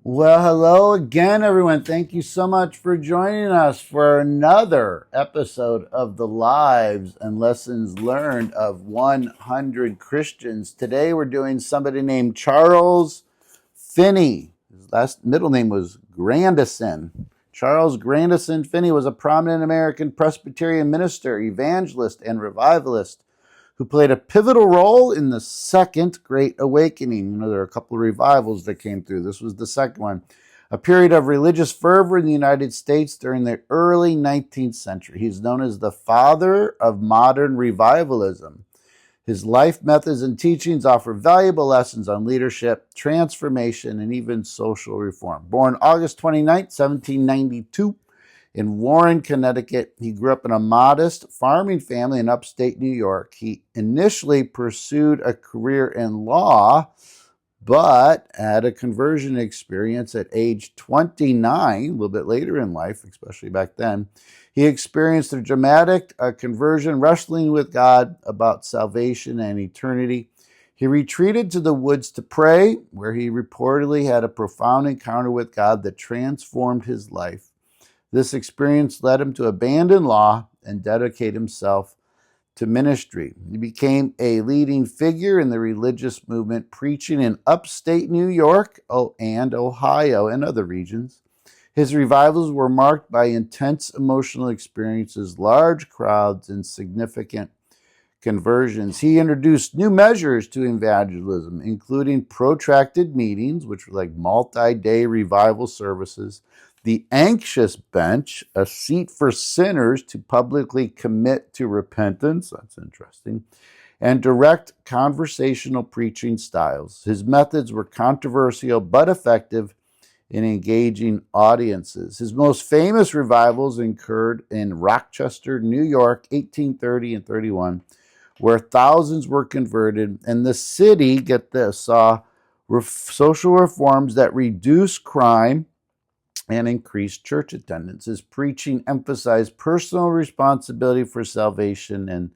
Well, hello again, everyone. Thank you so much for joining us for another episode of the Lives and Lessons Learned of 100 Christians. Today we're doing somebody named Charles Finney. His last middle name was Grandison. Charles Grandison Finney was a prominent American Presbyterian minister, evangelist, and revivalist who played a pivotal role in the Second Great Awakening. There are a couple of revivals that came through. This was the second one. A period of religious fervor in the United States during the early 19th century. He's known as the father of modern revivalism. His life methods and teachings offer valuable lessons on leadership, transformation, and even social reform. Born August 29, 1792, in Warren, Connecticut, he grew up in a modest farming family in upstate New York. He initially pursued a career in law, but had a conversion experience at age 29, a little bit later in life, especially back then. He experienced a dramatic conversion, wrestling with God about salvation and eternity. He retreated to the woods to pray, where he reportedly had a profound encounter with God that transformed his life. This experience led him to abandon law and dedicate himself to ministry. He became a leading figure in the religious movement, preaching in upstate New York and Ohio and other regions. His revivals were marked by intense emotional experiences, large crowds, and significant conversions. He introduced new measures to evangelism, including protracted meetings, which were like multi-day revival services, the anxious bench, a seat for sinners to publicly commit to repentance. That's interesting. And direct conversational preaching styles. His methods were controversial but effective in engaging audiences. His most famous revivals occurred in Rochester, New York, 1830 and 31, where thousands were converted, and the city, get this, saw social reforms that reduced crime and increased church attendance. His preaching emphasized personal responsibility for salvation and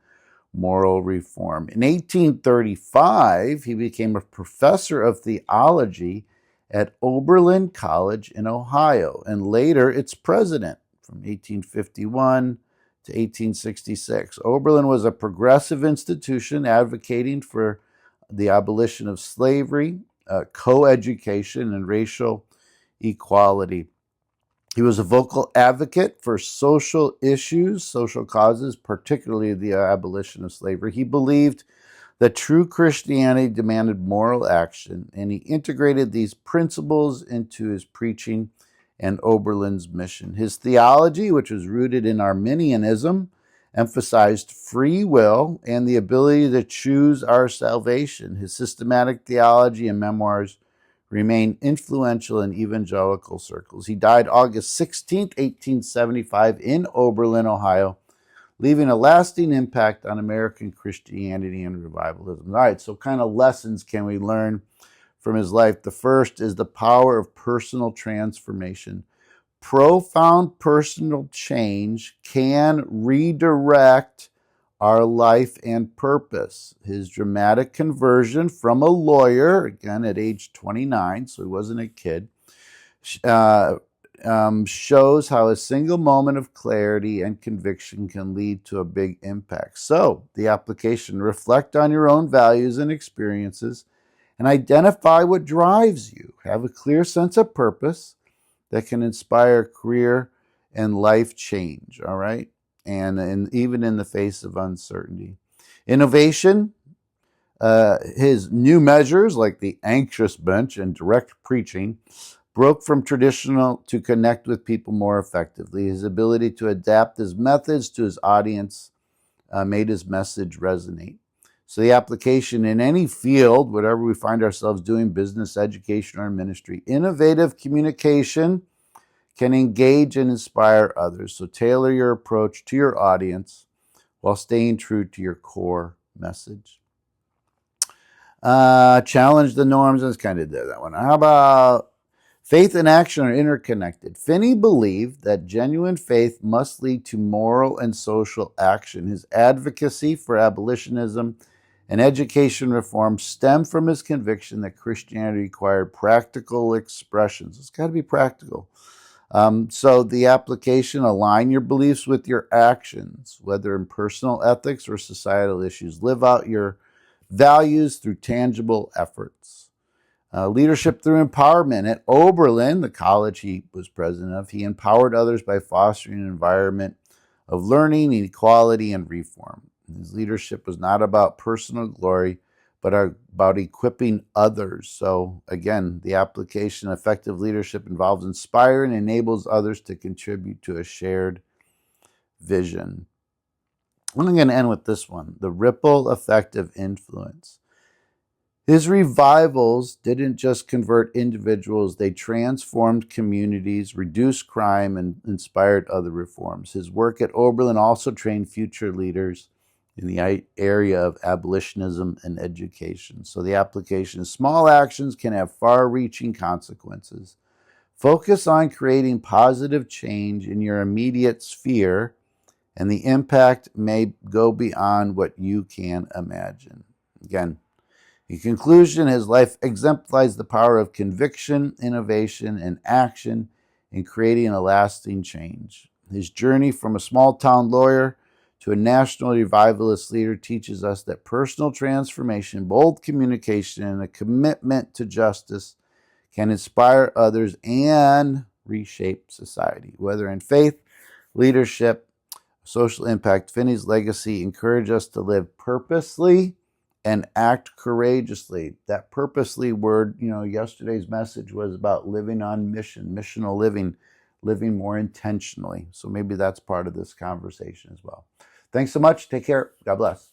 moral reform. In 1835, he became a professor of theology at Oberlin College in Ohio, and later its president from 1851 to 1866. Oberlin was a progressive institution advocating for the abolition of slavery, co-education, and racial equality. He was a vocal advocate for social issues, social causes, particularly the abolition of slavery. He believed that true Christianity demanded moral action, and he integrated these principles into his preaching and Oberlin's mission. His theology, which was rooted in Arminianism, emphasized free will and the ability to choose our salvation. His systematic theology and memoirs remain influential in evangelical circles. He died August 16, 1875 in Oberlin, Ohio, leaving a lasting impact on American Christianity and revivalism. All right, so kind of lessons can we learn from his life? The first is the power of personal transformation. Profound personal change can redirect our life and purpose. His dramatic conversion from a lawyer, again at age 29, so he wasn't a kid, shows how a single moment of clarity and conviction can lead to a big impact. So, the application: reflect on your own values and experiences and identify what drives you. Have a clear sense of purpose that can inspire career and life change, all right? And even in the face of uncertainty. Innovation, his new measures like the anxious bench and direct preaching broke from traditional to connect with people more effectively. His ability to adapt his methods to his audience made his message resonate. So the application in any field, whatever we find ourselves doing, business, education, or ministry, innovative communication can engage and inspire others. So tailor your approach to your audience while staying true to your core message. Challenge the norms. Let's kind of do that one. How about faith and action are interconnected? Finney believed that genuine faith must lead to moral and social action. His advocacy for abolitionism and education reform stemmed from his conviction that Christianity required practical expressions. It's got to be practical. So the application: align your beliefs with your actions, whether in personal ethics or societal issues. Live out your values through tangible efforts. Leadership through empowerment. At Oberlin, the college he was president of, he empowered others by fostering an environment of learning, equality, and reform. His leadership was not about personal glory, but about equipping others. So again, the application: effective leadership involves inspiring and enables others to contribute to a shared vision. I'm going to end with this one: the ripple effect of influence. His revivals didn't just convert individuals, they transformed communities, reduced crime, and inspired other reforms. His work at Oberlin also trained future leaders in the area of abolitionism and education. So the application is: small actions can have far-reaching consequences. Focus on creating positive change in your immediate sphere, and the impact may go beyond what you can imagine. Again, in conclusion, his life exemplifies the power of conviction, innovation, and action in creating a lasting change. His journey from a small-town lawyer to a national revivalist leader teaches us that personal transformation, bold communication, and a commitment to justice can inspire others and reshape society. Whether in faith, leadership, social impact, Finney's legacy encourages us to live purposely and act courageously. That purposely word, yesterday's message was about living on mission, missional living more intentionally. So maybe that's part of this conversation as well. Thanks so much. Take care. God bless.